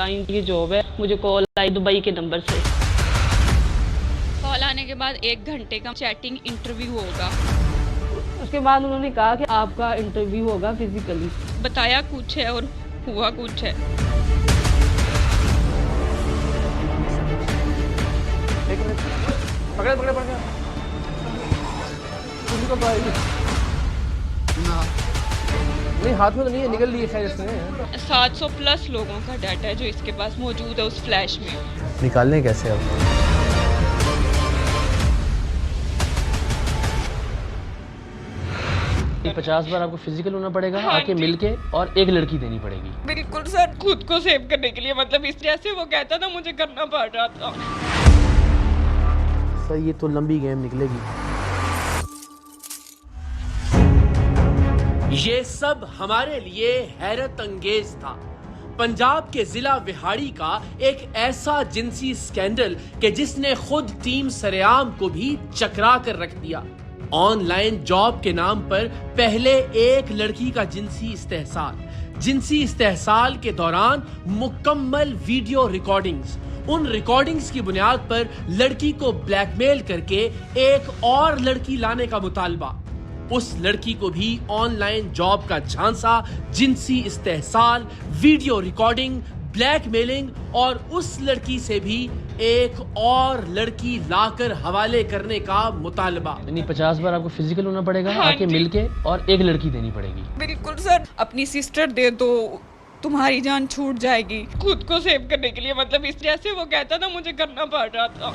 Online की job है। मुझे कॉल आई दुबई के नंबर से। कॉल आने के बाद 1 घंटे का चैटिंग इंटरव्यू होगा। उसके बाद उन्होंने कहा कि आपका इंटरव्यू होगा फिजिकली। बताया कुछ है और हुआ कुछ है। एक मिनट, पकड़े पकड़े पकड़े किसी को नहीं, हाथ में तो नहीं है, निकल ली है शायद इसने। 700 प्लस लोगों का डाटा है जो इसके पास मौजूद है उस फ्लैश में। निकालने कैसे अब? ये 50 बार आपको फिजिकल होना पड़ेगा, हाँ आके जी। मिलके, और एक लड़की देनी पड़ेगी। बिल्कुल सर, खुद को सेव करने के लिए, मतलब इस जैसे वो कहता था मुझे करना पड़ रहा था। सर ये तो लंबी गेम निकलेगी। ये सब हमारे लिए हैरत अंगेज था। पंजाब के जिला विहाड़ी का एक ऐसा जिनसी स्कैंडल कि जिसने खुद टीम सरेआम को भी चकरा कर रख दिया। ऑनलाइन जॉब के नाम पर पहले एक लड़की का जिनसी इस्तेहसाल के दौरान मुकम्मल वीडियो रिकॉर्डिंग्स, उन रिकॉर्डिंग्स की बुनियाद पर लड़की को ब्लैकमेल करके एक और लड़की लाने का मुतालबा, उस लड़की को भी ऑनलाइन जॉब का झांसा, जिनसी इस्तेहसाल, वीडियो रिकॉर्डिंग, ब्लैकमेलिंग और उस लड़की से भी एक और लड़की लाकर हवाले करने का मुतालबा। नहीं, 50 बार आपको फिजिकल होना पड़ेगा, हाँ आके जी। मिलके, और एक लड़की देनी पड़ेगी। बिल्कुल सर, अपनी सिस्टर दे दो तुम्हारी जान छूट जाएगी। खुद को सेव करने के लिए, मतलब इस जैसे वो कहता था मुझे करना पड़ रहा था।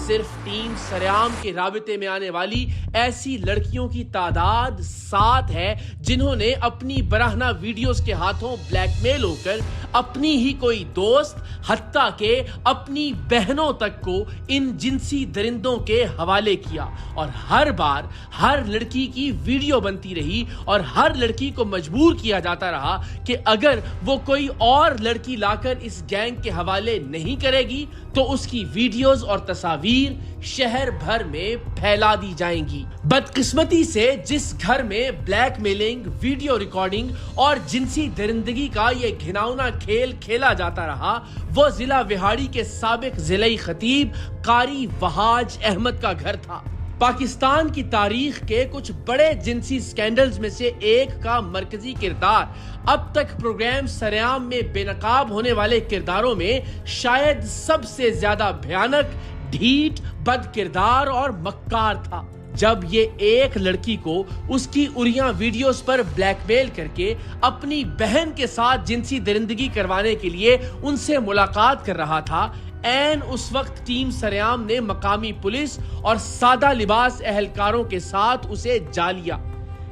सिर्फ टीम सरेआम के राबिते में आने वाली ऐसी लड़कियों की तादाद 7 है जिन्होंने अपनी बराहना वीडियोस के हाथों ब्लैकमेल होकर अपनी ही कोई दोस्त, हत्ता के अपनी बहनों तक को इन जिनसी दरिंदों के हवाले किया। और हर बार हर लड़की की वीडियो बनती रही और हर लड़की को मजबूर किया जाता रहा कि अगर वो कोई और लड़की लाकर इस गैंग के हवाले नहीं करेगी तो उसकी वीडियोस और तस्वीर शहर भर में फैला दी जाएंगी। बदकिस्मती से जिस घर में ब्लैकमेलिंग, वीडियो रिकॉर्डिंग और जिनसी दरिंदगी का ये घिनौना खेल खेला जाता रहा, वो जिला विहाड़ी के साबिक जिला खतीब कारी वहाज अहमद का घर था। पाकिस्तान की तारीख के कुछ बड़े जिनसी स्कैंडल्स में से एक का मरकजी किरदार, अब तक प्रोग्राम सरेआम में बेनकाब होने वाले किरदारों में शायद सबसे ज्यादा भयानक, ढीठ, बद किरदार और मक्कार था। जब ये एक लड़की को उसकी उरियां वीडियोस पर ब्लैकमेल करके अपनी बहन के साथ जिनसी दरिंदगी करवाने के लिए उनसे मुलाकात कर रहा था, ऐन उस वक्त टीम सरेआम ने मकामी पुलिस और सादा लिबास एहलकारों के साथ उसे जा लिया।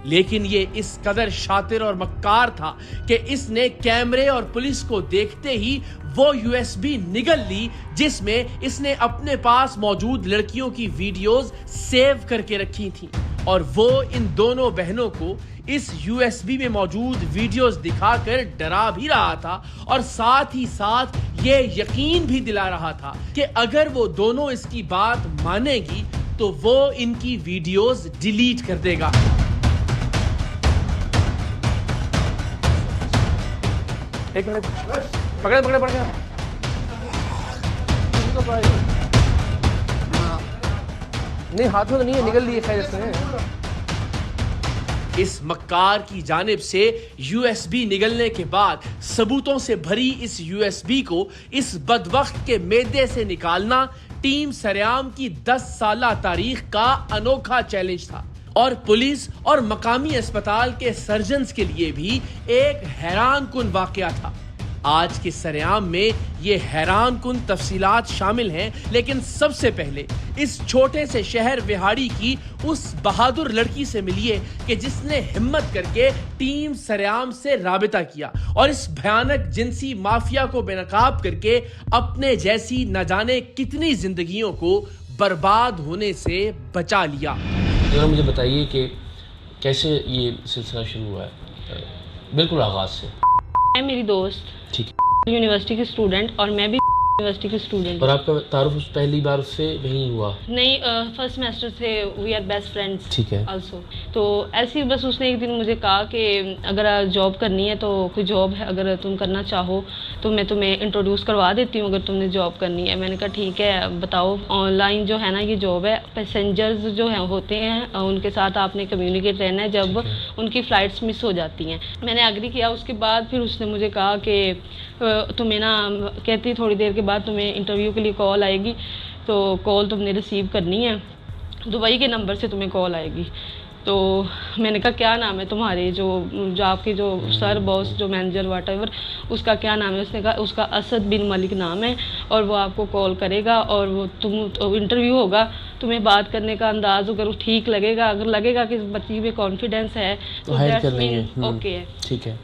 लेकिन ये इस कदर शातिर और मक्कार था कि इसने कैमरे और पुलिस को देखते ही वो यूएसबी निगल ली जिसमें इसने अपने पास मौजूद लड़कियों की वीडियोस सेव करके रखी थी, और वो इन दोनों बहनों को इस यूएसबी में मौजूद वीडियोस दिखाकर डरा भी रहा था और साथ ही साथ ये यकीन भी दिला रहा था कि अगर वो दोनों इसकी बात मानेगी तो वो इनकी वीडियोस डिलीट कर देगा। एक मिनट, पकड़े पकड़े पकड़े किसी को नहीं, हाथ में तो नहीं है, निकल ली है शायद इसने। इस मक्कार की जानिब से यूएसबी निगलने के बाद सबूतों से भरी इस यूएसबी को इस बदवक्त के मैदे से निकालना टीम सरेआम की 10 साला तारीख का अनोखा चैलेंज था, और पुलिस और मकामी अस्पताल के सर्जन्स के लिए भी एक हैरान कुन वाकया था। आज के सरेआम में ये हैरान कुन तफसीलात शामिल हैं, लेकिन सबसे पहले इस छोटे से शहर विहाड़ी की उस बहादुर लड़की से मिलिए कि जिसने हिम्मत करके टीम सरेआम से राबिता किया और इस भयानक जिनसी माफिया को बेनकाब करके अपने जैसी न जाने कितनी जिंदगियों को बर्बाद होने से बचा लिया। जरा मुझे बताइए कि कैसे ये सिलसिला शुरू हुआ है, बिल्कुल आगाज से। है मेरी दोस्त, ठीक यूनिवर्सिटी की स्टूडेंट, और मैं भी यूनिवर्सिटी के स्टूडेंट। और आपका तारुफ पहली बार उससे वहीं हुआ? नहीं, फर्स्ट सेमेस्टर से वी आर बेस्ट फ्रेंड्स। ठीक है। आल्सो तो ऐसे ही बस उसने एक दिन मुझे कहा कि अगर जॉब करनी है तो कोई जॉब है, अगर तुम करना चाहो तो मैं तुम्हें इंट्रोड्यूस करवा देती हूँ अगर तुमने जॉब करनी है। मैंने कहा ठीक है बताओ। ऑनलाइन जो है ना ये जॉब है, पैसेंजर्स जो है होते हैं उनके साथ आपने कम्युनिकेट रहना है जब उनकी फ़्लाइट्स मिस हो जाती हैं। मैंने एग्री किया। उसके बाद फिर उसने मुझे कहा कि तुम्हें ना, कहती थोड़ी देर के बाद तुम्हें इंटरव्यू के लिए कॉल आएगी, तो कॉल तुमने रिसीव करनी है, दुबई के नंबर से तुम्हें कॉल आएगी। तो मैंने कहा क्या नाम है तुम्हारे, जो आपके जो सर बॉस जो मैनेजर व्हाटएवर, उसका क्या नाम है? उसने कहा उसका असद बिन मलिक नाम है और वो आपको कॉल करेगा और वो तुम इंटरव्यू होगा, तुम्हें बात करने का अंदाज़ अगर ठीक लगेगा, अगर लगेगा कि बच्ची में कॉन्फिडेंस है तो हायर कर लेंगे। ओके है। ठीक है।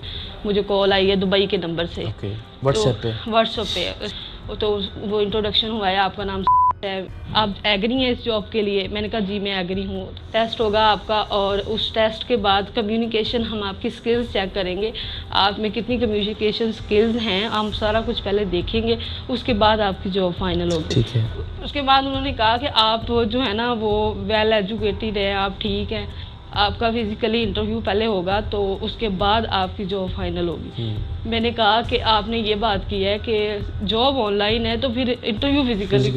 मुझे कॉल आई है दुबई के नंबर से। ओके। व्हाट्सएप पे? व्हाट्सएप पे। तो वो इंट्रोडक्शन हुआ है, आपका नाम है, आप एग्री हैं इस जॉब के लिए? मैंने कहा जी मैं एग्री हूँ। टेस्ट होगा आपका और उस टेस्ट के बाद कम्युनिकेशन, हम आपकी स्किल्स चेक करेंगे, आप में कितनी कम्युनिकेशन स्किल्स हैं, हम सारा कुछ पहले देखेंगे, उसके बाद आपकी जॉब फाइनल होगी। ठीक है। उसके बाद उन्होंने कहा कि आप जो है ना वो वेल एजुकेटेड है, आप ठीक हैं, आपका फिजिकली इंटरव्यू पहले होगा तो उसके बाद आपकी जॉब फाइनल होगी। मैंने कहा कि आपने ये बात की है कि जॉब ऑनलाइन है तो फिर इंटरव्यू फिजिकली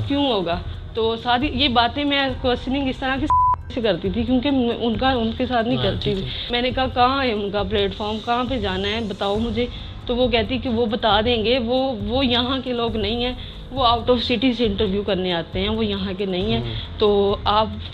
क्यों होगा? तो सारी ये बातें मैं क्वेश्चनिंग इस तरह की से करती थी क्योंकि उनके साथ नहीं करती थी। मैंने कहा कहाँ है उनका प्लेटफॉर्म, कहाँ पे जाना है बताओ मुझे। तो वो कहती कि वो बता देंगे, वो यहाँ के लोग नहीं हैं, वो आउट ऑफ सिटी से इंटरव्यू करने आते हैं, वो यहाँ के नहीं हैं, तो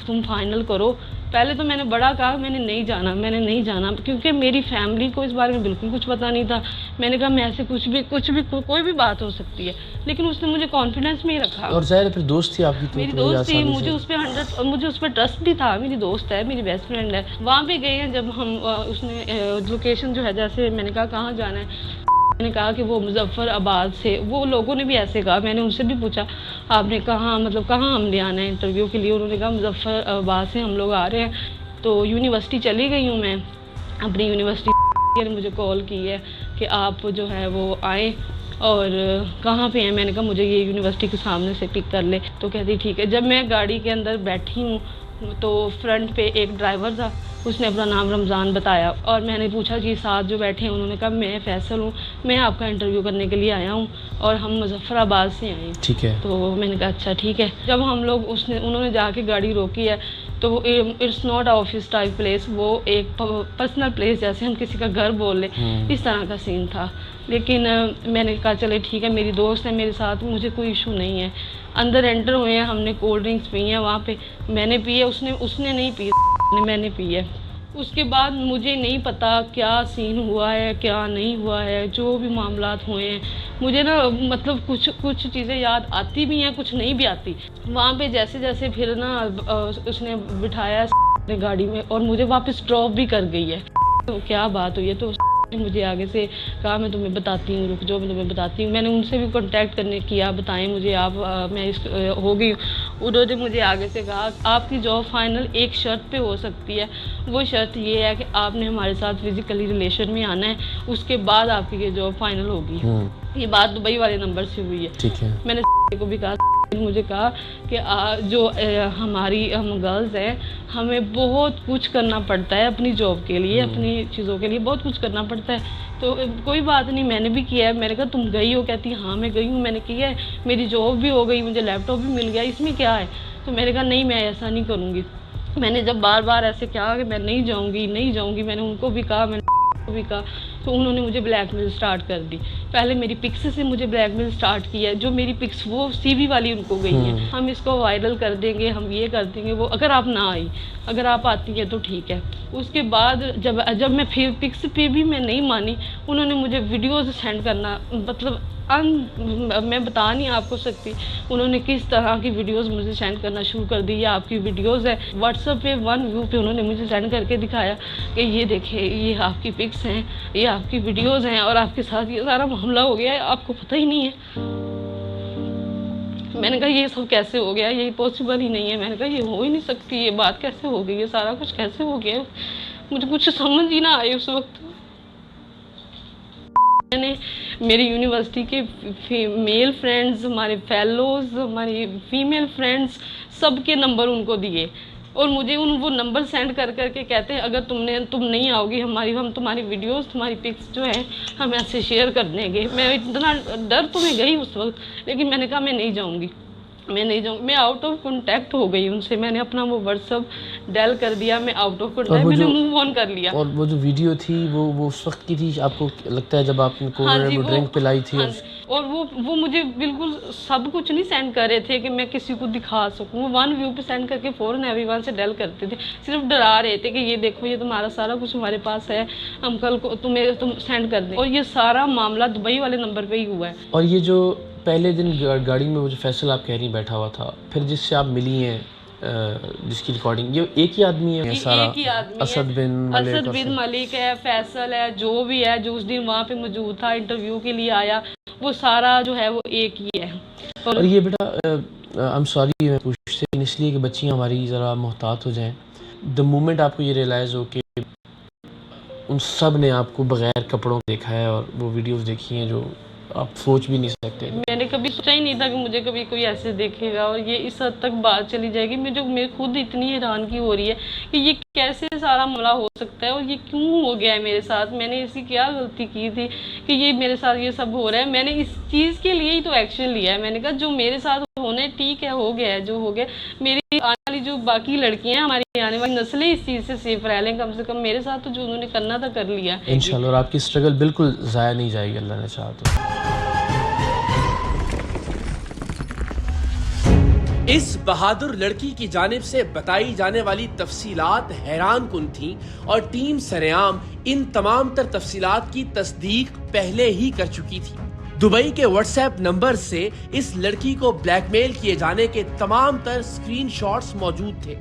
तुम फाइनल करो। पहले तो मैंने बड़ा कहा मैंने नहीं जाना क्योंकि मेरी फैमिली को इस बारे में बिल्कुल कुछ पता नहीं था। मैंने कहा मैं ऐसे कोई भी बात हो सकती है, लेकिन उसने मुझे कॉन्फिडेंस में ही रखा। और ज़ाहिर फिर दोस्त थी आपकी? मेरी दोस्त थी, मुझे उस पर ट्रस्ट भी था, मेरी दोस्त है, मेरी बेस्ट फ्रेंड है। वहाँ पे गए हैं जब हम, उसने लोकेशन जो है, जैसे मैंने कहा कहाँ जाना है, मैंने कहा कि वो मुजफ्फराबाद से, वो लोगों ने भी ऐसे कहा, मैंने उनसे भी पूछा आपने कहाँ हमने आना है इंटरव्यू के लिए? उन्होंने कहा मुजफ्फराबाद से हम लोग आ रहे हैं। तो यूनिवर्सिटी चली गई हूँ मैं, अपनी यूनिवर्सिटी ने मुझे कॉल की है कि आप जो है वो आए और कहाँ पे हैं? मैंने कहा मुझे ये यूनिवर्सिटी के सामने से पिक कर ले। तो कहती ठीक है। जब मैं गाड़ी के अंदर बैठी हूँ तो फ्रंट पे एक ड्राइवर था, उसने अपना नाम रमज़ान बताया और मैंने पूछा कि साथ जो बैठे हैं, उन्होंने कहा मैं फैसल हूँ, मैं आपका इंटरव्यू करने के लिए आया हूँ और हम मुजफ्फराबाद से आए हैं। ठीक है। तो मैंने कहा अच्छा ठीक है। जब हम लोग उन्होंने जाके गाड़ी रोकी है तो it's not office type place, वो एक पर्सनल प्लेस, जैसे हम किसी का घर बोल लें, इस तरह का सीन था। लेकिन मैंने कहा चले ठीक है, मेरी दोस्त है मेरे साथ, मुझे कोई इशू नहीं है। अंदर एंटर हुए हैं, हमने कोल्ड ड्रिंक्स पी हैं वहाँ पे, मैंने पी है, उसने नहीं पी, मैंने पी है। उसके बाद मुझे नहीं पता क्या सीन हुआ है क्या नहीं हुआ है, जो भी मामलात हुए हैं मुझे ना मतलब कुछ चीज़ें याद आती भी हैं, कुछ नहीं भी आती। वहाँ पे जैसे फिर ना उसने बिठाया गाड़ी में और मुझे वापस ड्रॉप भी कर गई है। तो क्या बात हुई है? तो मुझे आगे से कहा मैं तुम्हें बताती हूँ, रुक जाओ मैं तुम्हें बताती हूँ। मैंने उनसे भी कांटेक्ट करने किया, बताएं मुझे आप, मैं इस हो गई। उन्होंने मुझे आगे से कहा आपकी जॉब फाइनल एक शर्त पे हो सकती है, वो शर्त ये है कि आपने हमारे साथ फिजिकली रिलेशन में आना है, उसके बाद आपकी ये जॉब फाइनल होगी। ये बात दुबई वाले नंबर से हुई है। ठीक है। मैंने को भी कहा, मुझे कहा कि हम गर्ल्स हैं, हमें बहुत कुछ करना पड़ता है अपनी जॉब के लिए, अपनी चीज़ों के लिए बहुत कुछ करना पड़ता है, तो कोई बात नहीं, मैंने भी किया है। मैंने कहा तुम गई हो? कहती हाँ मैं गई हूँ, मैंने किया है, मेरी जॉब भी हो गई, मुझे लैपटॉप भी मिल गया, इसमें क्या है? तो मैंने कहा नहीं मैं ऐसा नहीं करूँगी। मैंने जब बार ऐसे कहा कि मैं नहीं जाऊँगी, मैंने उनको भी कहा, भी कहा, तो उन्होंने मुझे ब्लैकमेल स्टार्ट कर दी। पहले मेरी पिक्स से मुझे ब्लैकमेल स्टार्ट किया, जो मेरी पिक्स वो CV वाली उनको गई है, हम इसको वायरल कर देंगे, हम ये कर देंगे, वो अगर आप ना आई, अगर आप आती है तो ठीक है। उसके बाद जब मैं फिर पिक्स पे भी मैं नहीं मानी, उन्होंने मुझे वीडियोज़ सेंड करना, मतलब मैं बता नहीं आपको सकती उन्होंने किस तरह की वीडियोस मुझे सेंड करना शुरू कर दी। ये आपकी वीडियोस है, व्हाट्सएप पे वन व्यू पे उन्होंने मुझे सेंड करके दिखाया कि ये देखिए ये आपकी पिक्स हैं, ये आपकी वीडियोस हैं और आपके साथ ये सारा मामला हो गया है, आपको पता ही नहीं है। मैंने कहा ये सब कैसे हो गया, ये पॉसिबल ही नहीं है। मैंने कहा ये हो ही नहीं सकती, ये बात कैसे हो गई, ये सारा कुछ कैसे हो गया। मुझे कुछ समझ ही ना आए उस वक्त। मैंने मेरी यूनिवर्सिटी के मेल फ्रेंड्स, हमारे फेलोज़, हमारी फीमेल फ्रेंड्स, सबके नंबर उनको दिए और मुझे वो नंबर सेंड कर करके कहते हैं अगर तुम नहीं आओगी हम तुम्हारी वीडियोस, तुम्हारी पिक्स जो है हम ऐसे शेयर कर देंगे। मैं इतना डर तो मैं गई उस वक्त, लेकिन मैंने कहा मैं नहीं जाऊँगी। मैं आउट ऑफ कांटेक्ट हो गई उनसे। मैंने अपना वो व्हाट्सअप डेल कर दिया, मैं आउट ऑफ कांटेक्ट, मैंने मूव ऑन कर लिया। और वो जो वीडियो थी वो उस वक्त की थी, आपको लगता है जब आपको हाँ ड्रिंक पिलाई थी? और वो मुझे बिल्कुल सब कुछ नहीं सेंड कर रहे थे कि मैं किसी को दिखा सकूं। वो वन व्यू पे सेंड करके फ़ौरन एवरीवन से डेल करते थे, सिर्फ डरा रहे थे कि ये देखो ये तुम्हारा सारा कुछ हमारे पास है, हम कल को तुम सेंड कर दें। और ये सारा मामला दुबई वाले नंबर पे ही हुआ है। और ये जो पहले दिन गाड़ी में वो जो फैसल आप कह रही बैठा हुआ था, फिर जिससे आप मिली हैं, जिसकी रिकॉर्डिंग, ये एक ही आदमी है सारा? एक ही आदमी है। असद बिन मलिक है, फैसल है, जो भी है, जो उस दिन वहाँ पे मौजूद था, इंटरव्यू के लिए आया, वो सारा जो है वो एक ही है। और ये बेटा आई एम सॉरी मैं पूछते इसलिए कि बच्चियाँ हमारी ज़रा मोहतात हो जाएं। द मोमेंट आपको ये रियलाइज़ हो कि उन सब ने आपको बग़ैर कपड़ों देखा है और वो वीडियोस देखी हैं जो आप सोच भी नहीं सकते। मैंने कभी सोचा ही नहीं था कि मुझे कभी कोई ऐसे देखेगा और ये इस हद तक बात चली जाएगी। मैं खुद इतनी हैरानगी हो रही है कि ये कैसे सारा मामला हो सकता है और ये क्यों हो गया है मेरे साथ। मैंने ऐसी क्या गलती की थी कि ये मेरे साथ ये सब हो रहा है। मैंने इस चीज़ के लिए ही तो एक्शन लिया है। मैंने कहा जो मेरे साथ होने ठीक है, हो गया है जो हो गया। मेरी आने वाली जो बाकी लड़कियां हैं, हमारी आने वाली नस्लें इस चीज़ से सेफ रह लें कम से कम। मेरे साथ तो जो उन्होंने करना था कर लिया इंशाल्लाह। और आपकी स्ट्रगल बिल्कुल ज़ाया नहीं जाएगी, अल्लाह ने चाहा तो। इस बहादुर लड़की की जानिब से बताई जाने वाली तफसीलात हैरान कुन थी और टीम सरेआम इन तमाम तर तफसीलात की तस्दीक पहले ही कर चुकी थी। दुबई के व्हाट्सएप नंबर से इस लड़की को ब्लैकमेल किए जाने के तमाम तर स्क्रीनशॉट्स मौजूद थे।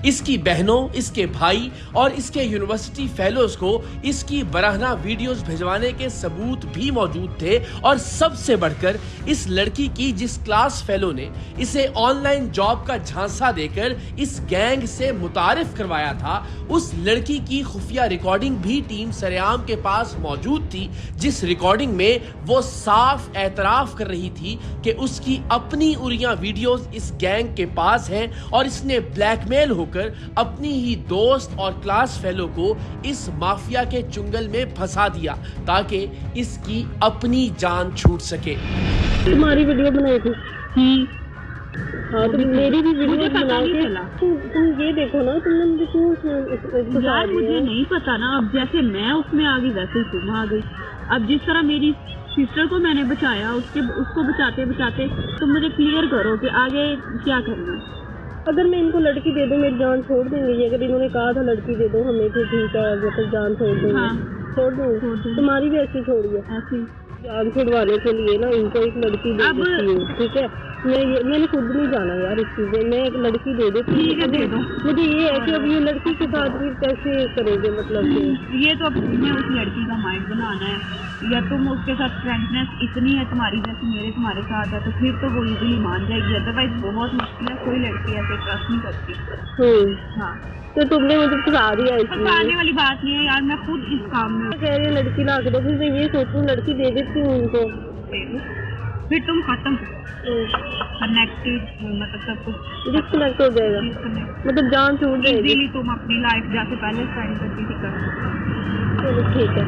इसकी बहनों, इसके भाई और इसके यूनिवर्सिटी फेलोज को इसकी बराहना वीडियोस भिजवाने के सबूत भी मौजूद थे। और सबसे बढ़कर इस लड़की की जिस क्लास फेलो ने इसे ऑनलाइन जॉब का झांसा देकर इस गैंग से मुतारिफ करवाया था, उस लड़की की खुफिया रिकॉर्डिंग भी टीम सरेआम के पास मौजूद थी, जिस रिकॉर्डिंग में वो साफ एतराफ कर रही थी कि उसकी अपनी उरिया वीडियोस इस गैंग के पास हैं और इसने ब्लैकमेल होकर अपनी ही दोस्त और क्लास फेलो को इस माफिया के चुंगल में फंसा दिया ताकि इसकी अपनी जान छूट सके। तुम्हारी वीडियो बनाई थी। हाँ तो मेरी भी वीडियो बना के तुम ये देखो ना, तुमने मुझे क्यों यार मुझे नहीं पता ना। अब जैसे मैं उसमें आ गई वैसे ही तुम आ गई। अब जिस तरह मेरी सिस्टर को मैंने बचाया, उसको बचाते बचाते तुम मुझे क्लियर करो कि आगे क्या करना। अगर मैं इनको लड़की दे दूं मेरी जान छोड़ देंगे ये? अगर इन्होंने कहा था लड़की दे दो हमें तो ठीक है, मतलब जान छोड़ देंगे। हाँ। छोड़ देंगे। तुम्हारी भी ऐसी छोड़ी है। ऐसी जान छुड़वाने के लिए ना इनको एक लड़की दे देती हूँ, ठीक है। मैंने खुद नहीं जाना यार इस चीज़ में। मैं एक लड़की दे देती हूँ। मुझे ये है कि अब ये लड़की के साथ भी कैसे करोगे, मतलब कि ये तो अब तुम्हें उस लड़की का माइंड बनाना है, या तुम उसके साथ फ्रेंडनेस इतनी है तुम्हारी जैसे मेरे तुम्हारे साथ है, तो फिर तो वो इजीली मान जाएगी। अदरवाइज बहुत मुश्किल है, कोई लड़की ऐसे ट्रस्ट नहीं करती। हाँ तो तुमने मुझे फंसा दिया इसमें। फंसाने वाली बात नहीं है यार, मैं खुद इस काम में कह रही है लड़की ला के दो, फिर मैं ये सोचूं लड़की दे देती हूँ उनको, फिर तुम खत्म कनेक्टेड, मतलब सब कुछ डिस्कनेक्ट हो जाएगा, मतलब जान छूट जाएगी। इजीली तुम अपनी लाइफ जैसे पहले स्पेंड करती थी कर। चलो ठीक है।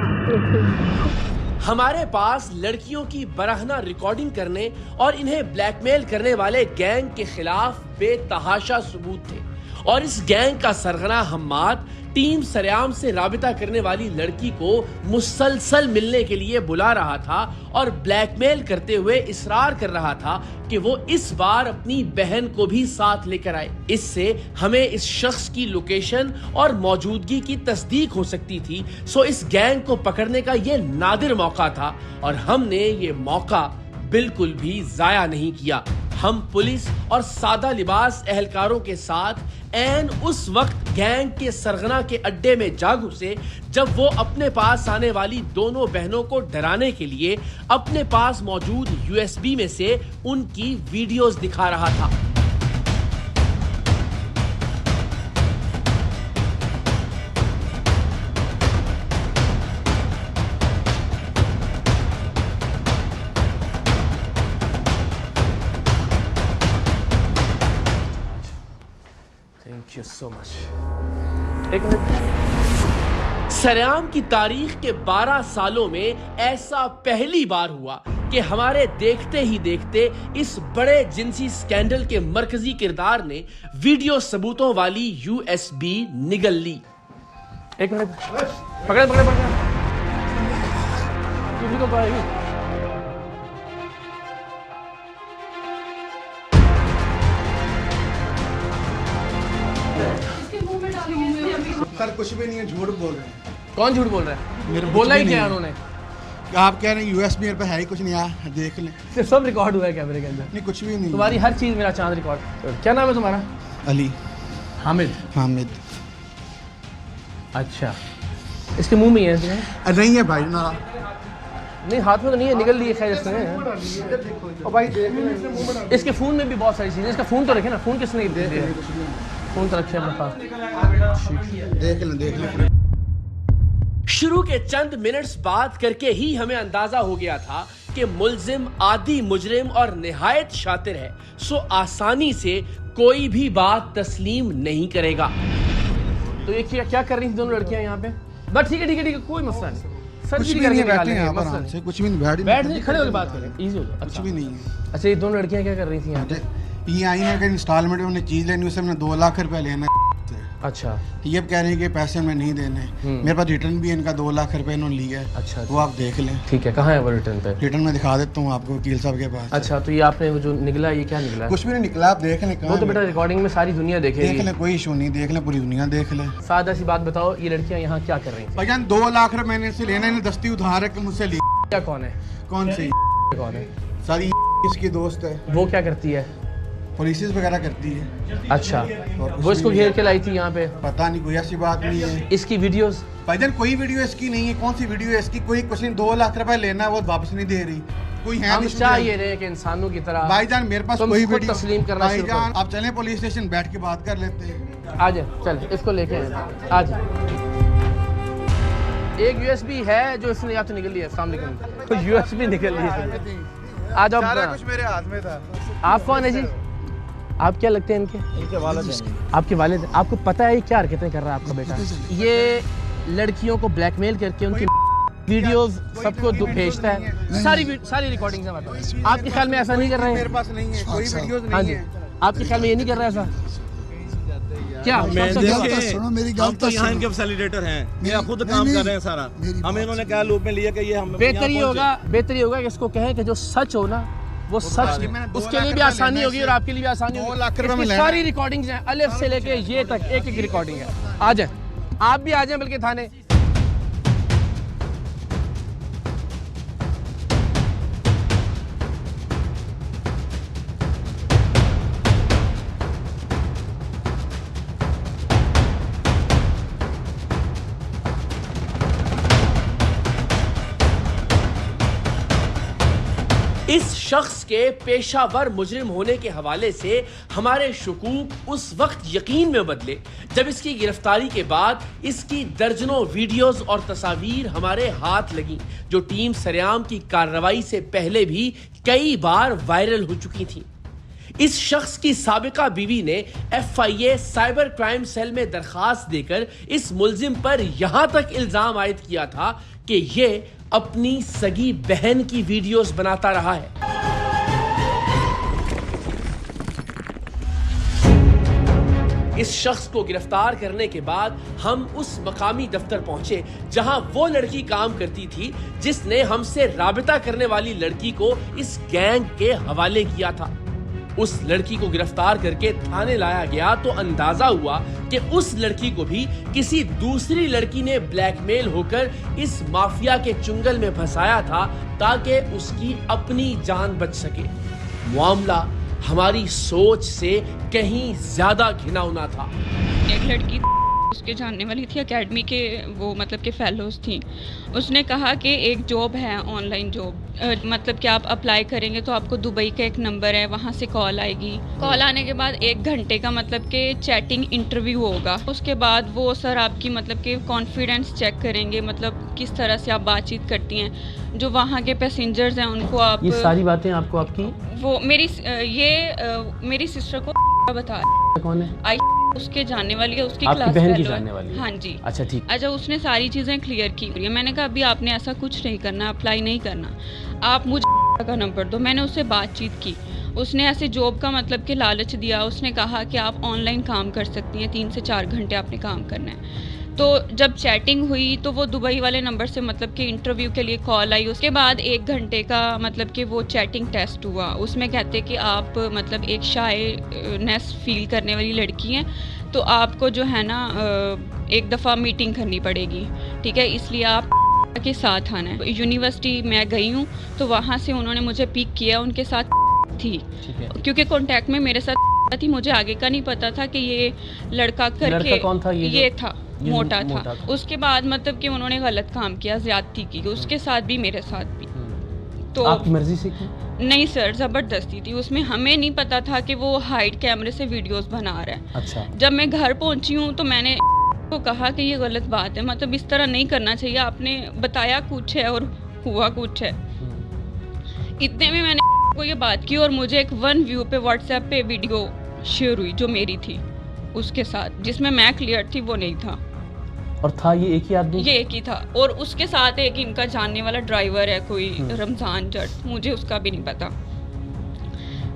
हमारे पास लड़कियों की बराहना रिकॉर्डिंग करने और इन्हें ब्लैकमेल करने वाले गैंग के खिलाफ बेतहाशा सबूत थे और इस गैंग का सरगना हम्माद टीम सरेआम से राबिता करने वाली लड़की को मुसलसल मिलने के लिए बुला रहा था और ब्लैकमेल करते हुए इसरार कर रहा था कि वो इस बार अपनी बहन को भी साथ लेकर आए। इससे हमें इस शख्स की लोकेशन और मौजूदगी की तस्दीक हो सकती थी। सो इस गैंग को पकड़ने का ये नादिर मौका था और हमने ये मौका बिल्कुल भी जाया नहीं किया। हम पुलिस और सादा लिबास एहलकारों के साथ ऐन उस वक्त गैंग के सरगना के अड्डे में जा घुसे जब वो अपने पास आने वाली दोनों बहनों को डराने के लिए अपने पास मौजूद यूएसबी में से उनकी वीडियोस दिखा रहा था। You so much. एक मिनट। सरेआम की तारीख के 12 सालों में ऐसा पहली बार हुआ कि हमारे देखते ही देखते इस बड़े जिनसी स्कैंडल के मरकजी किरदार ने वीडियो सबूतों वाली USB निगल ली। एक मिनट, पकड़े पकड़े पकड़े, किसी को पाएगी। सर कुछ भी नहीं है, झूठ बोल रहे हैं। कौन झूठ बोल रहा है? मेरे बोला कुछ ही भी क्या नहीं उन्होंने? आप कह रहे हैं यूएस मेरे पे है ही कुछ नहीं, आ देख लें। सिर्फ सब रिकॉर्ड हुआ है कैमरे के अंदर। नहीं कुछ भी नहीं। तुम्हारी हर चीज मेरा चांद रिकॉर्ड। क्या नाम है तुम्हारा? अली हामिद। हामिद। अच्छा, इसके मुंह में ही है इसमें? नहीं है भाई ना, नहीं हाथ में तो नहीं है, निकल ली है खैर इसने। ओ भाई देख लें। इसके फोन में भी बहुत सारी चीजें। इसका फोन तो रखे ना, फोन किसने दिया? फोन तो रखे अपने पास। देख लें। शुरू के चंद मिनट्स बात करके ही हमें अंदाजा हो गया था कि मुल्जिम आदि मुजरिम और निहायत शातिर है, सो आसानी से कोई भी बात तस्लीम नहीं करेगा। तो ये क्या कर रही थी दोनों लड़कियां यहाँ पे? बस ठीक है ठीक है ठीक है, कोई मसला नहीं। सर कुछ जी भी करके नहीं है, निकाल बैठे हैं लेंगे, यहाँ पर मसला आराम से, नहीं। कुछ भी नहीं। बैठ नहीं, खड़े होकर बात करें, इजी होगा। कुछ भी नहीं है। अच्छा, ये दोनों लड़कियां क्या कर रही थी यहाँ पे? ये आई है कि इंस्टॉलमेंट में उन्हें चीज़ लेनी, उससे मैंने 2 लाख रुपए लेना है। अच्छा, ये कह रहे हैं कि पैसे में नहीं देने। मेरे पास रिटर्न भी है इनका, 2 लाख रुपए इन्होंने लिया है। अच्छा, वो आप देख लें। ठीक है, कहाँ है वो रिटर्न पे? रिटर्न में दिखा देता हूँ आपको वकील साहब के पास। अच्छा, तो ये आपने वो जो निकला, ये क्या निकला है? कुछ भी नहीं निकला, आप देख लें। वो तो बेटा रिकॉर्डिंग में सारी दुनिया देख देखेगी। लें, कोई इशू नहीं, देख लें, पूरी दुनिया देख लें। सादा सी बात बताओ, ये लड़कियां यहाँ क्या कर रही थी? भाईजान 2 लाख रुपए मैंने इससे लेना, इन्हें दस्ती उधार है मुझसे ली। क्या कौन है? कौन सी? कौन है? सारी इसकी दोस्त है, वो क्या करती है? पुलिस वगैरह करती है। अच्छा, और वो इसको घेर के लाई थी यहाँ पे? पता नहीं, कोई ऐसी बात नहीं है। इसकी वीडियोस? भाईजान कोई वीडियो इसकी नहीं है। कौन सी वीडियो है इसकी? कोई कुछ नहीं, 2 लाख रुपए लेना है, वो वापस नहीं दे रही। कोई है हम नहीं। चाह ये रहे कि इंसानों की तरह भाईजान मेरे पास तुम कोई खुद वीडियो तस्लीम करना शुरू भाईजान करो। आप चलें पुलिस स्टेशन, बैठ के बात कर लेते हैं। आ जा, चल इसको लेके आ जा। एक USB है जो इसने या तो निकल लिया, सामने तो USB निकल ली है। आ जाओ। सारा कुछ मेरे हाथ में था। आप कौन है जी? आप क्या लगते हैं इनके? इनके वालिद हैं। आपके वालिद? आपको पता है ये क्या हरकतें कर रहा है आपका बेटा? ये लड़कियों को ब्लैकमेल करके उनकी वीडियोस सबको भेजता है। सारी रिकॉर्डिंग्स हैं। बताओ, आपके ख्याल में ऐसा नहीं कर रहे मेरे हैं? पास नहीं है, कोई वीडियोस हाँ नहीं जी, है। आपके ख्याल में ये नहीं कर रहा है ऐसा? क्या सुनो मेरी हम तो यहाँ इनके फैसिलिटेटर हैं, मेरा खुद काम कर रहे हैं सारा। हमें इन्होंने क्या लूप में लिया कि ये हम बेहतर ये होगा कि इसको कहें कि जो सच हो ना वो सच, उसके लिए भी आसानी होगी और आपके लिए भी आसानी 2 होगी। लाख रुपए में इसकी लेना सारी रिकॉर्डिंग्स हैं, अलिफ से लेके ये तक एक एक रिकॉर्डिंग है। आ जाए, आप भी आ जाए बल्कि थाने। इस शख्स के पेशावर मुजरिम होने के हवाले से हमारे शकूक उस वक्त यकीन में बदले जब इसकी गिरफ्तारी के बाद इसकी दर्जनों वीडियोस और तस्वीर हमारे हाथ लगी, जो टीम सरेआम की कार्रवाई से पहले भी कई बार वायरल हो चुकी थी। इस शख्स की साबिका बीवी ने FIA साइबर क्राइम सेल में दरखास्त देकर इस मुल्जिम पर यहां तक इल्जाम आयद किया था कि ये अपनी सगी बहन की वीडियोस बनाता रहा है। इस शख्स को गिरफ्तार करने के बाद हम उस मकामी दफ्तर पहुंचे जहां वो लड़की काम करती थी जिसने हमसे राबिता करने वाली लड़की को इस गैंग के हवाले किया था। उस लड़की को गिरफ्तार करके थाने लाया गया तो अंदाजा हुआ कि उस लड़की को भी किसी दूसरी लड़की ने ब्लैकमेल होकर इस माफिया के चुंगल में फंसाया था ताकि उसकी अपनी जान बच सके। मामला हमारी सोच से कहीं ज्यादा घिनौना था। एक लड़की उसके जानने वाली थी, एकेडमी के वो मतलब के फेलोज थी। उसने कहा कि एक जॉब है, ऑनलाइन जॉब, मतलब कि आप अप्लाई करेंगे तो आपको दुबई का एक नंबर है, वहाँ से कॉल आएगी। कॉल आने के बाद 1 घंटे का मतलब कि चैटिंग इंटरव्यू होगा। उसके बाद वो सर आपकी मतलब कि कॉन्फिडेंस चेक करेंगे, मतलब किस तरह से आप बातचीत करती हैं। जो वहाँ के पैसेंजर्स हैं उनको आप, ये सारी बातें आपको आपकी वो मेरी सिस्टर को बता कौन है? आई उसके जानने वाली है, उसकी आपकी क्लास बहन की फेलो है। जानने वाली है? हाँ जी। अच्छा ठीक। अच्छा, उसने सारी चीज़ें क्लियर की हुई है। मैंने कहा अभी आपने ऐसा कुछ नहीं करना, अप्लाई नहीं करना, आप मुझे का नंबर दो। मैंने उससे बातचीत की, उसने ऐसे जॉब का मतलब कि लालच दिया। उसने कहा कि आप ऑनलाइन काम कर सकती हैं, 3 से 4 घंटे आपने काम करना है। तो जब चैटिंग हुई तो वो दुबई वाले नंबर से मतलब कि इंटरव्यू के लिए कॉल आई। उसके बाद 1 घंटे का मतलब कि वो चैटिंग टेस्ट हुआ। उसमें कहते कि आप मतलब एक शायनेस फील करने वाली लड़की हैं, तो आपको जो है ना एक दफ़ा मीटिंग करनी पड़ेगी, ठीक है, इसलिए आप के साथ आना है। यूनिवर्सिटी मैं गई हूँ तो वहाँ से उन्होंने मुझे पिक किया, उनके साथ थी क्योंकि कांटेक्ट में मेरे साथ थी। मुझे आगे का नहीं पता था कि ये लड़का करके कौन था? ये था, मोटा था। उसके बाद मतलब कि उन्होंने गलत काम किया, ज्यादती की, उसके साथ भी मेरे साथ भी। तो आपकी मर्जी से की? नहीं सर, ज़बरदस्ती थी उसमें। हमें नहीं पता था कि वो हाइड कैमरे से वीडियोस बना रहा है। अच्छा। जब मैं घर पहुंची हूँ तो मैंने को कहा कि ये गलत बात है, मतलब इस तरह नहीं करना चाहिए, आपने बताया कुछ है और हुआ कुछ है। इतने में मैंने को ये बात की और मुझे एक 1 व्यू पे व्हाट्सएप पे वीडियो शेयर हुई जो मेरी थी उसके साथ, जिसमें मैं क्लियर थी, वो नहीं था। और था ये एक ही आदमी? ये एक ही था और उसके साथ एक इनका जानने वाला ड्राइवर है कोई, रमजान जट, मुझे उसका भी नहीं पता।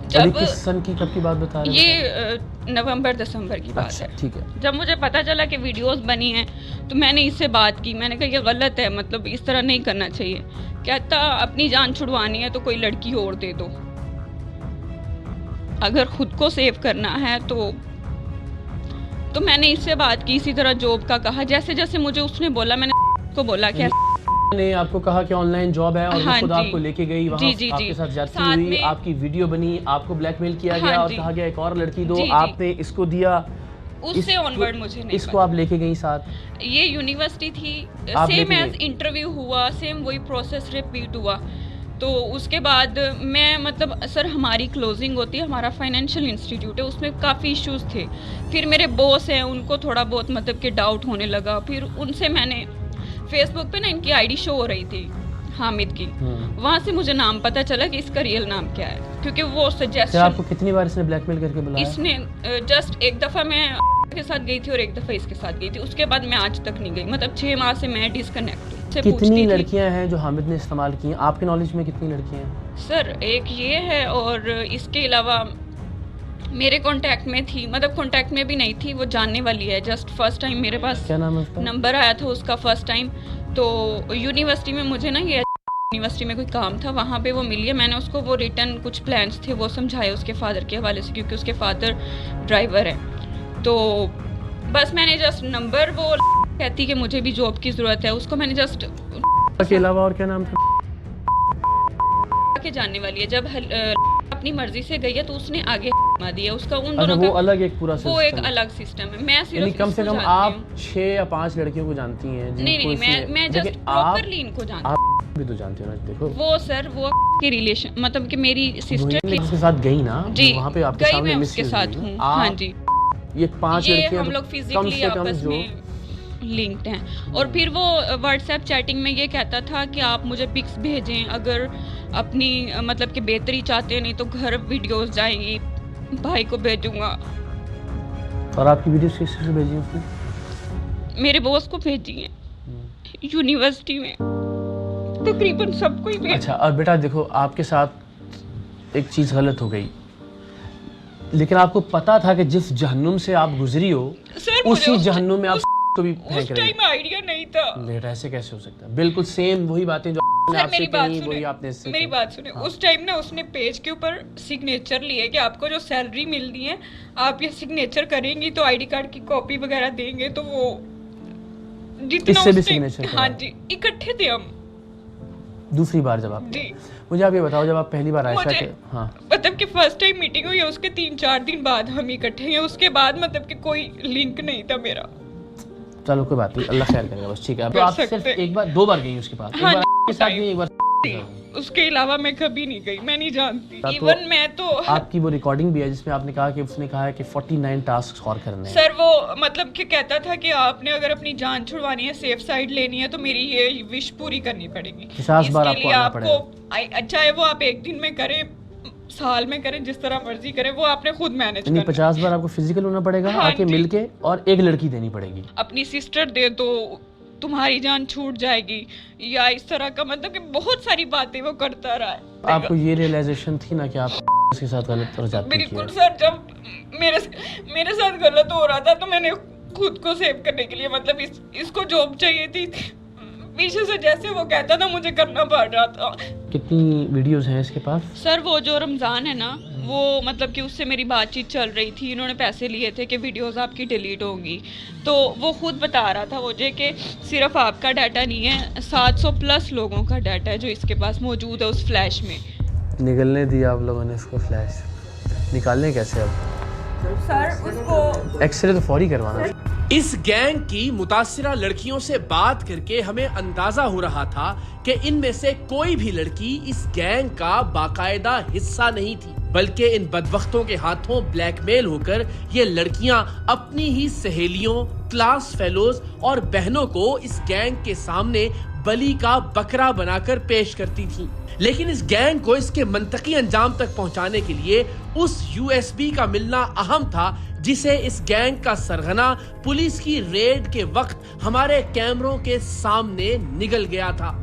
जब किस सन की कब की बात बता रहे हैं? ये नवंबर दिसंबर की बात अच्छा, है। ठीक है। जब मुझे पता चला कि वीडियोस बनी हैं तो मैंने इससे बात की। मैंने कहा ये गलत है, मतलब इस तरह नहीं करना चाहिए। कहता अपनी जान छुड़वानी है तो कोई लड़की और दे दो, अगर खुद को सेव करना है तो मैंने इससे बात की। इसी तरह जॉब का कहा, जैसे जैसे मुझे उसने बोला मैंने को बोला कि ने आपको कहा कि ऑनलाइन जॉब है और हाँ खुद जी। आपको लेके गई वहाँ, आपके साथ ज्यादती हुई, आपकी वीडियो बनी, आपको ब्लैकमेल किया गया और कहा गया एक और लड़की दो, आपने इसको दिया। उससे ऑनवर्ड मुझे नहीं इसको आप लेके गई साथ? ये यूनिवर्सिटी थी, सेम एज इंटरव्यू हुआ, सेम वही प्रोसेस रिपीट हुआ। तो उसके बाद मैं मतलब सर हमारी क्लोजिंग होती है, हमारा फाइनेंशियल इंस्टीट्यूट है, उसमें काफ़ी इश्यूज थे। फिर मेरे बॉस हैं, उनको थोड़ा बहुत मतलब कि डाउट होने लगा। फिर उनसे मैंने फेसबुक पे ना इनकी आईडी शो हो रही थी हामिद की, वहाँ से मुझे नाम पता चला कि इसका रियल नाम क्या है, क्योंकि वो सजेशन। आपको कितनी बार इसने ब्लैकमेल करके बुलाया? इसने जस्ट एक दफ़ा मैं के साथ गई थी और एक दफ़ा इसके साथ गई थी, उसके बाद मैं आज तक नहीं गई। मतलब 6 माह से मैं डिस्कनेक्ट हूँ। कितनी लड़कियां हैं जो हामिद ने इस्तेमाल की हैं? आपके नॉलेज में कितनी लड़कियां हैं? सर एक ये है और इसके अलावा मेरे कांटेक्ट में थी, मतलब कांटेक्ट में भी नहीं थी, वो जानने वाली है। जस्ट फर्स्ट टाइम मेरे पास क्या नाम है उसका? नंबर आया था उसका फर्स्ट टाइम। तो यूनिवर्सिटी में मुझे ना ये यूनिवर्सिटी में कोई काम था, वहाँ पे वो मिली है। मैंने उसको वो रिटर्न कुछ प्लान्स थे वो समझाए उसके फादर के हवाले से, क्योंकि उसके फादर ड्राइवर है। तो बस मैंने जस्ट नंबर, वो कहती कि मुझे भी जॉब की ज़रूरत है, उसको मैंने जस्ट के अलावा और क्या नाम था? के जानने वाली है। जब अपनी मर्जी से गई है तो उसने आगे दिया उसका, उन दोनों वो का अलग एक पूरा वो एक अलग सिस्टम है। मैं सिर्फ कम से कम आप 6 या 5 लड़कियों को जानती हैं? नहीं, मैं जस्ट प्रॉपर्ली इनको जानती हूँ। आप भी तो जानती हो ना। देखो वो सर वो के रिलेशन, मतलब कि मेरी सिस्टर के साथ गई ना जी, वहाँ पे आपके सामने मैं उसके साथ हूँ। हाँ जी, ये 5 लड़कियां हम लोग फिजिकली आपस में लिंक्ड हैं। और फिर वो व्हाट्सएप चैटिंग में ये कहता था कि आप मुझे पिक्स भेजें, अगर अपनी मतलब कि बेहतरी चाहते हैं, नहीं तो घर वीडियोस जाएंगी, भाई को भेजूंगा। और आपकी वीडियोस किससे भेजी उसने? मेरे बॉस को भेजी हैं, यूनिवर्सिटी में तकरीबन सबको ही भेजी। अच्छा, और बेटा देखो आपके साथ एक चीज़ गलत हो गई, लेकिन आपको पता था कि जिस जहन्नुम से आप गुजरी हो उसी जहन्नुम में आप को भी फेंक रहे उस टाइम आइडिया नहीं था। बेटा ऐसे कैसे हो सकता है? बिल्कुल सेम वही बातें जो मेरी बात सुने। उस टाइम ना उसने पेज के ऊपर सिग्नेचर लिए कि आपको जो सैलरी मिलनी है आप ये सिग्नेचर करेंगी तो आईडी कार्ड की कॉपी वगैरह देंगे, तो वो जितना इससे भी सिग्नेचर। हाँ जी, इकट्ठे थे हम। दूसरी बार जब आप जी, मुझे आप ये बताओ, जब आप पहली बार आयशा के मतलब कि फर्स्ट टाइम मीटिंग हुई है उसके 3-4 दिन बाद हम इकट्ठे हैं, उसके बाद मतलब कि कोई लिंक नहीं था मेरा। चलो कोई बात नहीं, अल्लाह खैर करेगा बस। ठीक है, तो आप सिर्फ एक बार 2 बार गई उसके पास? हाँ, एक बार के साथ गई, एक बार उसके अलावा मैं कभी नहीं गई, मैं नहीं जानती। इवन मैं तो आपकी वो रिकॉर्डिंग भी है जिसमें आपने कहा कि उसने कहा है कि 49 टास्क और करने हैं। सर वो मतलब कि कहता था कि आपने अगर अपनी जान छुड़वानी है, सेफ साइड लेनी है, तो मेरी ये विश पूरी करनी पड़ेगी। 50 बार आपको आना पड़ेगा। चाहे वो आप एक दिन में करें, साल में करें, जिस तरह मर्जी करें, वो आपने खुद मैनेज यानी करना। 50 बार आपको फिजिकल होना पड़ेगा, हाँ आके जी। मिल के, और एक लड़की देनी पड़ेगी। अपनी सिस्टर दे दो, तुम्हारी जान छूट जाएगी, या इस तरह का, मतलब कि बहुत सारी बातें वो करता रहा है। आपको ये रियलाइजेशन थी ना कि आप उसके साथ गलत जाती बिल्कुल थी? सर, जब मेरे साथ गलत हो रहा था तो मैंने खुद को सेव करने के लिए, मतलब इसको जॉब चाहिए थी, पीछे से जैसे वो कहता था मुझे करना पड़ रहा था। कितनी वीडियोस हैं इसके पास? सर वो जो रमज़ान है ना, वो मतलब कि उससे मेरी बातचीत चल रही थी, इन्होंने पैसे लिए थे कि वीडियोस आपकी डिलीट होंगी, तो वो खुद बता रहा था मुझे कि सिर्फ आपका डाटा नहीं है, 700 प्लस लोगों का डाटा है जो इसके पास मौजूद है उस फ्लैश में। निकलने दिया आप लोगों ने उसको फ्लैश, निकालने कैसे अब? सर उसको एक्सरे तो फौरी करवाना। इस गैंग की मुतासिरा लड़कियों से बात करके हमें अंदाजा हो रहा था कि इनमें से कोई भी लड़की इस गैंग का बाकायदा हिस्सा नहीं थी, बल्कि इन बदबख्तों के हाथों ब्लैकमेल होकर ये लड़कियां अपनी ही सहेलियों, क्लास फेलोज और बहनों को इस गैंग के सामने बलि का बकरा बनाकर पेश करती थीं। लेकिन इस गैंग को इसके मंतकी अंजाम तक पहुंचाने के लिए उस यूएसबी का मिलना अहम था, जिसे इस गैंग का सरगना पुलिस की रेड के वक्त हमारे कैमरों के सामने निकल गया था।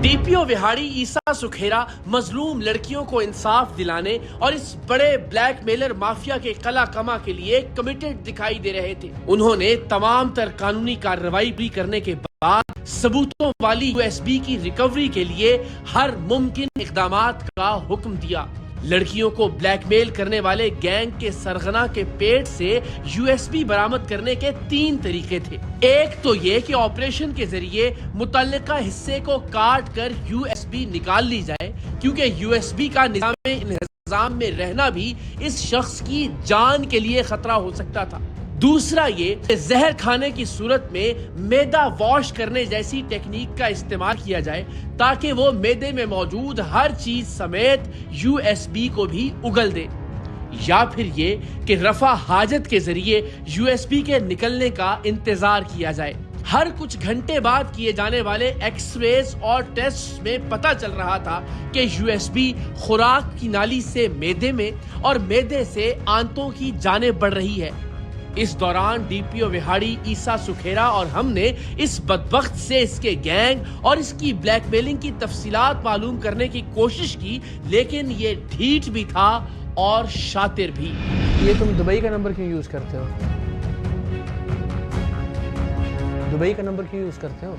डीपीओ विहाड़ी ईसा सुखेरा मजलूम लड़कियों को इंसाफ दिलाने और इस बड़े ब्लैकमेलर माफिया के कला कमा के लिए कमिटेड दिखाई दे रहे थे। उन्होंने तमाम तर कानूनी कार्रवाई भी करने के बाद सबूतों वाली यूएसबी की रिकवरी के लिए हर मुमकिन इक़दामात का हुक्म दिया। लड़कियों को ब्लैकमेल करने वाले गैंग के सरगना के पेट से यूएसबी बरामद करने के 3 तरीके थे। एक तो ये कि ऑपरेशन के जरिए मुतल्लिका हिस्से को काट कर यूएसबी निकाल ली जाए, क्योंकि यूएसबी का निजाम में रहना भी इस शख्स की जान के लिए खतरा हो सकता था। दूसरा ये कि जहर खाने की सूरत में मैदा वॉश करने जैसी टेक्निक का इस्तेमाल किया जाए, ताकि वो मैदे में मौजूद हर चीज समेत यूएसबी को भी उगल दे। या फिर ये कि रफा हाजत के जरिए यूएसबी के निकलने का इंतजार किया जाए। हर कुछ घंटे बाद किए जाने वाले एक्सरेज और टेस्ट में पता चल रहा था कि यूएसबी खुराक की नाली से मैदे में और मैदे से आंतों की जाने बढ़ रही है। इस दौरान डीपीओ विहाड़ी ईसा सुखेरा और हमने इस बदबख्त से इसके गैंग और इसकी ब्लैकमेलिंग की तफसीलात मालूम करने की कोशिश की, लेकिन ये ढीठ भी था और शातिर भी। ये तुम दुबई का नंबर क्यों यूज करते हो? दुबई का नंबर क्यों यूज करते हो?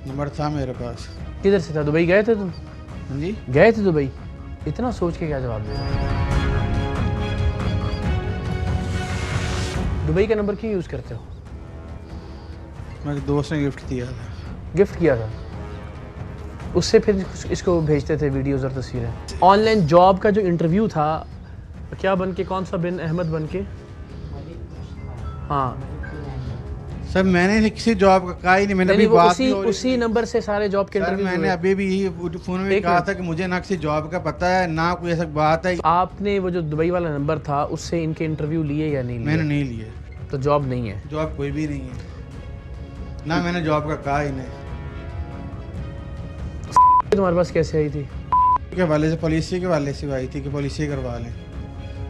नंबर था मेरे पास। किधर से था? दुबई गए थे तुम? जी गए थे दुबई? इतना सोच के क्या जवाब दे रहे हो? दुबई का नंबर क्यों यूज करते हो? मेरे दोस्त ने गिफ्ट दिया था। गिफ्ट किया था, उससे फिर इसको भेजते थे वीडियोस और तस्वीरें। ऑनलाइन जॉब का जो इंटरव्यू था, क्या बन के, कौन सा बिन अहमद बन के? हाँ सर मैंने किसी जॉब का कहा ही नहीं, मैंने अभी वो बात ही हो रही उसी थी। नंबर से सारे जॉब के सर इंटरव्यू मैंने अभी भी यही फोन में एक कहा मिनट। था कि मुझे ना किसी जॉब का पता है, ना कोई ऐसा बात है। आपने वो जो दुबई वाला नंबर था उससे इनके इंटरव्यू लिए या नहीं लिए? मैंने नहीं लिए। तो जॉब नहीं है? जॉब कोई भी नहीं है, ना मैंने जॉब का कहा ही नहीं। तुम्हारे पास कैसे आई थी? के वाले से, पॉलिसी के वाले से आई थी कि पॉलिसी करवा लें,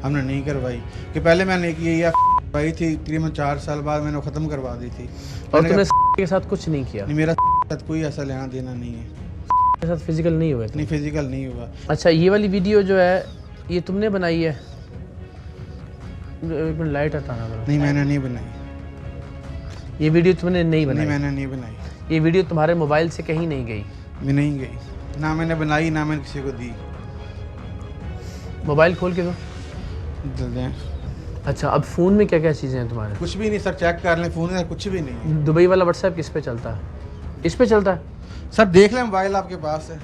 हमने नहीं करवाई। कि पहले मैंने ये करवाई थी, तकरीबन 4 साल बाद मैंने ख़त्म करवा दी थी। और तुमने के साथ कुछ नहीं किया? नहीं, मेरा साथ कोई ऐसा लेना देना नहीं है। के साथ फिजिकल नहीं हुए? नहीं, फिजिकल नहीं हुआ। अच्छा, ये वाली वीडियो जो है ये तुमने बनाई है? एक मिनट लाइट हटाना जरा। नहीं, मैंने नहीं बनाई। ये वीडियो तुमने नहीं बनाई? नहीं, मैंने नहीं बनाई। ये वीडियो तुम्हारे मोबाइल से कहीं नहीं गई? मैं नहीं गई, ना मैंने बनाई, ना मैंने किसी को दी। मोबाइल खोल के दो। दे दें। अच्छा, अब फ़ोन में क्या क्या चीज़ें हैं तुम्हारे? कुछ भी नहीं सर, चेक कर लें फ़ोन में, कुछ भी नहीं है। दुबई वाला व्हाट्सएप किस पे चलता है? इस पे चलता है? सर देख लें, मोबाइल आपके पास है।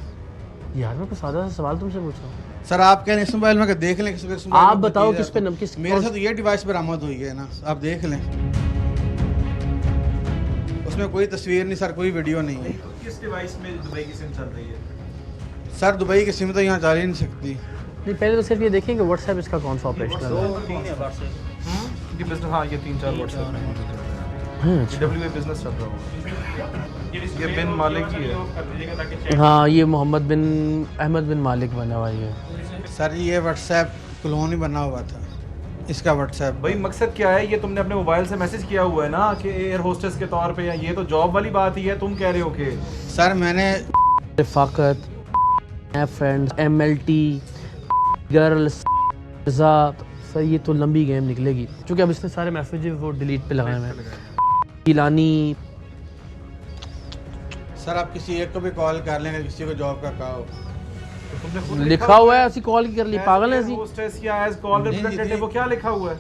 यार मैं कोई सादा सा सवाल तुमसे पूछ रहा हूँ। सर आप कह रहे हैं इस मोबाइल में, देख लें किस मोबाइल आप में बताओ चीज़ किस है पे तो। किस मेरे साथ ये डिवाइस बरामद हुई है ना, आप देख लें। उसमें कोई तस्वीर नहीं सर, कोई वीडियो नहीं है। किस डिवाइस में दुबई की सिम चल रही है? सर दुबई की सिम तो यहाँ चल ही नहीं सकती। नहीं, पहले तो सिर्फ ये देखें कि व्हाट्सएप इसका कौन सा ऑपरेशनल है। हाँ, ये 3-4 व्हाट्सएप। GWA बिजनेस चल रहा होगा। ये बिन मालिक ही है। हाँ, ये मोहम्मद बिन अहमद बिन मालिक बना हुआ है। सर ये व्हाट्सएप क्लोन ही बना हुआ था, इसका व्हाट्सएप। भाई मकसद क्या है? ये तुमने अपने मोबाइल से मैसेज किया हुआ है ना कि एयर होस्टेस के तौर पे, या ये तो जॉब वाली बात ही है। तुम कह रहे हो कि सर मैंने रफ़ाकत, फ्रेंड्स, MLT, गर्ल्स, सर ये तो लंबी गेम निकलेगी, क्योंकि अब इसने सारे मैसेज वो डिलीट पे लगाए हुए हैं। गिलानी, सर आप किसी एक को भी कॉल कर लेंगे, किसी को जॉब का कहा हो। लिखा हुआ है, ऐसी कॉल की कर ली, पागल है ऐसी। होस्टेस या एज कॉल रिप्रेजेंटेटिव, वो क्या लिखा हुआ है?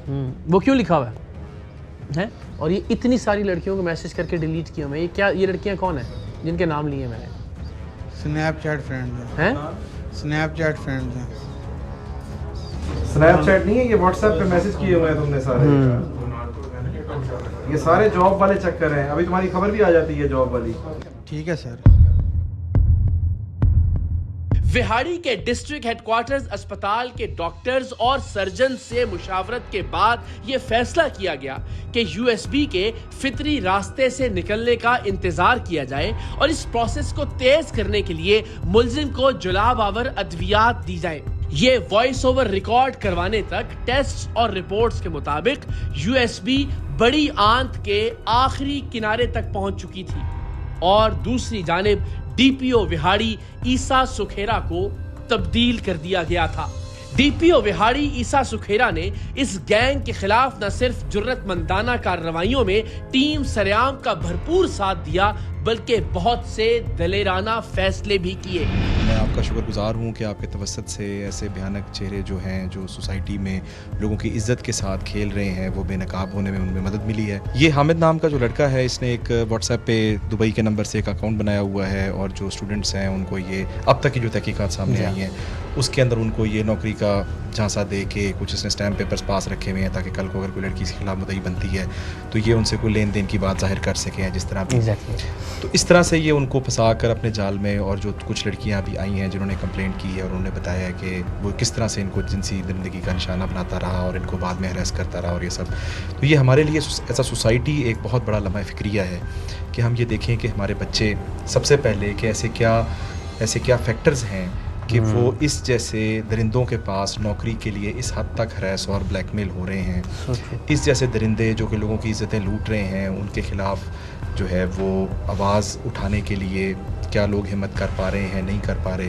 वो क्यों लिखा हुआ है? और ये इतनी सारी लड़कियों को मैसेज करके डिलीट किया मैं। ये क्या, ये लड़कियां कौन है जिनके नाम लिए मैंने? स्नैपचैट फ्रेंड्स हैं? स्नैपचैट फ्रेंड्स हैं। स्नैपचैट नहीं है, ये व्हाट्सएप पे मैसेज किए हुए हैं तुमने सारे। ये सारे जॉब वाले चक्कर हैं। अभी तुम्हारी खबर भी आ जाती है जॉब वाली। ठीक है सर। विहाड़ी के डिस्ट्रिक्ट हेडक्वार्टर्स अस्पताल के डॉक्टर्स और सर्जन से मुशावरत के बाद यह फैसला किया गया कि यूएसबी के फितरी रास्ते से निकलने का इंतजार किया जाए और इस प्रोसेस को तेज करने के लिए मुल्जिम को जुलाबावर अद्वियात दी जाए। ये वॉइस ओवर रिकॉर्ड करवाने तक टेस्ट और रिपोर्ट्स के मुताबिक यूएसबी बड़ी आंत के आखिरी किनारे तक पहुंच चुकी थी और दूसरी जानिब डीपीओ विहाड़ी ईसा सुखेरा को तब्दील कर दिया गया था। डीपीओ विहाड़ी ईसा सुखेरा ने इस गैंग के खिलाफ न सिर्फ जुर्रतमंदाना कार्रवाइयों में टीम सरेआम का भरपूर साथ दिया, बल्कि बहुत से दलेराना फैसले भी किए। मैं आपका शुक्रगुजार हूँ कि आपके तवस्सुत से ऐसे भयानक चेहरे जो हैं, जो सोसाइटी में लोगों की इज्जत के साथ खेल रहे हैं, वो बेनकाब होने में उनमें मदद मिली है। ये हामिद नाम का जो लड़का है, इसने एक व्हाट्सएप पे दुबई के नंबर से एक अकाउंट बनाया हुआ है और जो स्टूडेंट्स हैं उनको ये अब तक की जो तहकीकात सामने आई हैं उसके अंदर उनको ये नौकरी का झांसा दे के कुछ इसने स्टैम्प पेपर्स पास रखे हुए हैं ताकि कल को अगर कोई लड़की के खिलाफ मुद्दई बनती है तो ये उनसे कोई लेन देन की बात जाहिर कर सकें जिस तरह भी। तो इस तरह से ये उनको फंसा कर अपने जाल में, और जो कुछ लड़कियां भी आई हैं जिन्होंने कंप्लेंट की है और उन्होंने बताया कि वो किस तरह से इनको जिनसी दरिंदगी का निशाना बनाता रहा और इनको बाद में हरास करता रहा और ये सब। तो ये हमारे लिए एज अ सोसाइटी एक बहुत बड़ा लम्हा फ़िक्रिया है कि हम ये देखें कि हमारे बच्चे सबसे पहले कि ऐसे क्या फैक्टर्स हैं कि वो इस जैसे दरिंदों के पास नौकरी के लिए इस हद तक हरास और ब्लैकमेल हो रहे हैं। इस जैसे दरिंदे जो कि लोगों की इज़्ज़तें लूट रहे हैं, उनके ख़िलाफ़ जो है वो आवाज़ उठाने के लिए क्या लोग हिम्मत कर पा रहे हैं, नहीं कर पा रहे।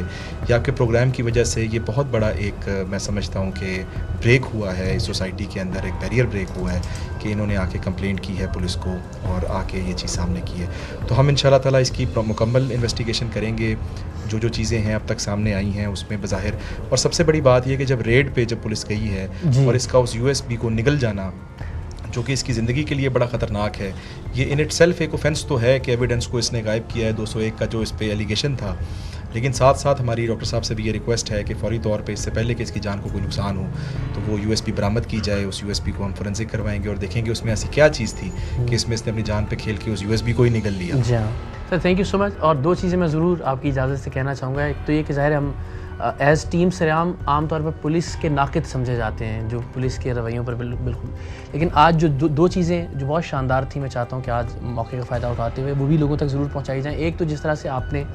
या आपके प्रोग्राम की वजह से ये बहुत बड़ा एक मैं समझता हूँ कि ब्रेक हुआ है इस सोसाइटी के अंदर, एक बैरियर ब्रेक हुआ है कि इन्होंने आके कंप्लेंट की है पुलिस को और आके ये चीज़ सामने की है। तो हम इंशाल्लाह ताला इसकी मुकम्मल इन्वेस्टिगेशन करेंगे। जो चीज़ें हैं अब तक सामने आई हैं उसमें बज़ाहिर, और सबसे बड़ी बात यह कि जब रेड पे जब पुलिस गई है और इसका उस USB को निगल जाना जो कि इसकी ज़िंदगी के लिए बड़ा ख़तरनाक है, ये इन इट सेल्फ एक ऑफेंस तो है कि एविडेंस को इसने गायब किया है 201 का जो इस पे एलिगेशन था। लेकिन साथ साथ हमारी डॉक्टर साहब से भी ये रिक्वेस्ट है कि फौरी तौर पे इससे पहले कि इसकी जान को कोई नुकसान हो तो वो USB बरामद की जाए। उस USB को हम फोरेंसिक करवाएंगे और देखेंगे उसमें ऐसी क्या चीज़ थी कि इसमें इसने अपनी जान पे खेल के उस USB को ही निगल लिया। जी हाँ sir, thank you so much. और दो चीज़ें मैं ज़रूर आपकी इजाज़त से कहना चाहूँगा। एक तो ये कि ज़ाहिर हम एज़ टीम सरेआम आम तौर पर पुलिस के नाक़िद समझे जाते हैं, जो पुलिस के रवैयों पर बिल्कुल। लेकिन आज जो दो चीज़ें जो बहुत शानदार थी, मैं चाहता हूँ कि आज मौके का फ़ायदा उठाते हुए वो भी लोगों तक ज़रूर पहुँचाई जाएँ। एक तो जिस तरह से आपने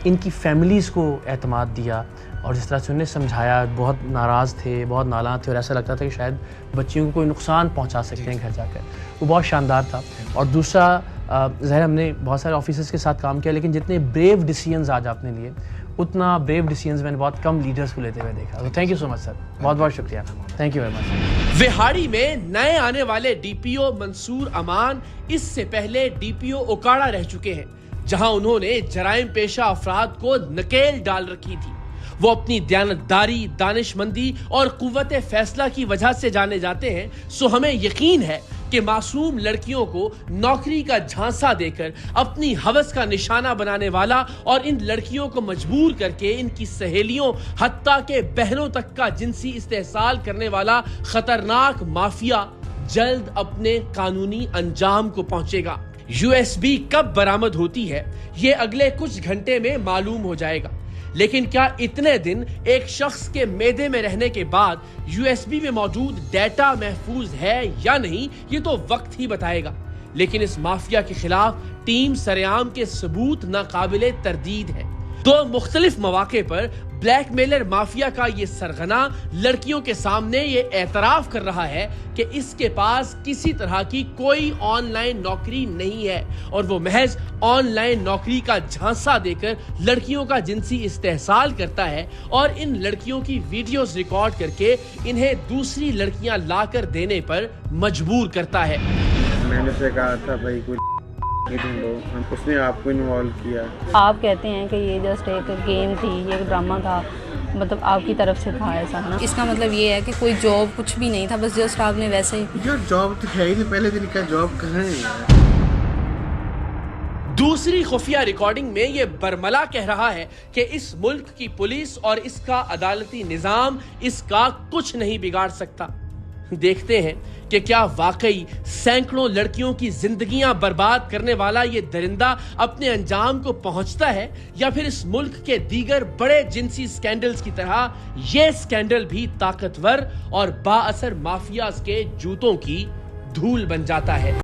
इनकी फैमिलीज़ को एतमाद दिया और जिस तरह से उन्हें समझाया, बहुत नाराज़ थे, बहुत नालां थे और ऐसा लगता था कि शायद बच्चियों को कोई नुकसान पहुँचा सकते हैं घर जाकर, वो बहुत शानदार था। और दूसरा ज़ाहिर हमने बहुत सारे ऑफिसर्स के साथ काम किया, लेकिन जितने ब्रेव डिसीजंस आज आपने लिए उतना ब्रेव डिसीजंस मैंने बहुत कम लीडर्स को लेते हुए देखा। तो thank you so much sir, बहुत बहुत शुक्रिया, thank you very much. Vehari में नए आने वाले DPO मंसूर अमान इससे पहले DPO ओकाड़ा रह चुके हैं, जहां उन्होंने जराइम पेशा अफराद को नकेल डाल रखी थी। वो अपनी दयानतदारी, दानिशमंदी और कुव्वत फैसला की वजह से जाने जाते हैं। सो हमें यकीन है कि मासूम लड़कियों को नौकरी का झांसा देकर अपनी हवस का निशाना बनाने वाला और इन लड़कियों को मजबूर करके इनकी सहेलियों हत्ता के बहनों तक का जिनसी इस्तेहसाल करने वाला खतरनाक माफिया जल्द अपने कानूनी अंजाम को पहुंचेगा। USB कब बरामद होती है ये अगले कुछ घंटे में मालूम हो जाएगा, लेकिन क्या इतने दिन एक शख्स के मेदे में रहने के बाद USB में मौजूद डेटा महफूज है या नहीं, ये तो वक्त ही बताएगा। लेकिन इस माफिया के खिलाफ टीम सरेआम के सबूत नाकाबिले तरदीद है। दो मुख्तलिफ मौके पर ब्लैकमेलर माफिया का ये सरगना लड़कियों के सामने ये एतराफ कर रहा है कि इसके पास किसी तरह की कोई ऑनलाइन नौकरी नहीं है और वो महज ऑनलाइन नौकरी का झांसा देकर लड़कियों का जिनसी इस्तेहसाल करता है और इन लड़कियों की वीडियोस रिकॉर्ड करके इन्हें दूसरी लड़कियां लाकर देने पर मजबूर करता है। मैंने उसे कहा था भाई कोई ढूंढो, उसने आपको इन्वॉल्व किया। आप कहते हैं कि ये जस्ट एक गेम थी, ये एक ड्रामा था, मतलब आपकी तरफ से था ऐसा ना? इसका मतलब ये है कि कोई जॉब कुछ भी नहीं था, बस जस्ट आपने वैसे ही। यार जॉब तो है ही नहीं, पहले दिन का जॉब कहाँ है यार। दूसरी खुफिया रिकॉर्डिंग में ये बरमला कह रहा है कि इस मुल्क की पुलिस और इसका अदालती निजाम इसका कुछ नहीं बिगाड़ सकता। देखते हैं कि क्या वाकई सैकड़ों लड़कियों की जिंदगियां बर्बाद करने वाला ये दरिंदा अपने अंजाम को पहुंचता है या फिर इस मुल्क के दीगर बड़े जिनसी स्कैंडल्स की तरह ये स्कैंडल भी ताकतवर और बाअसर माफियाज के जूतों की धूल बन जाता है।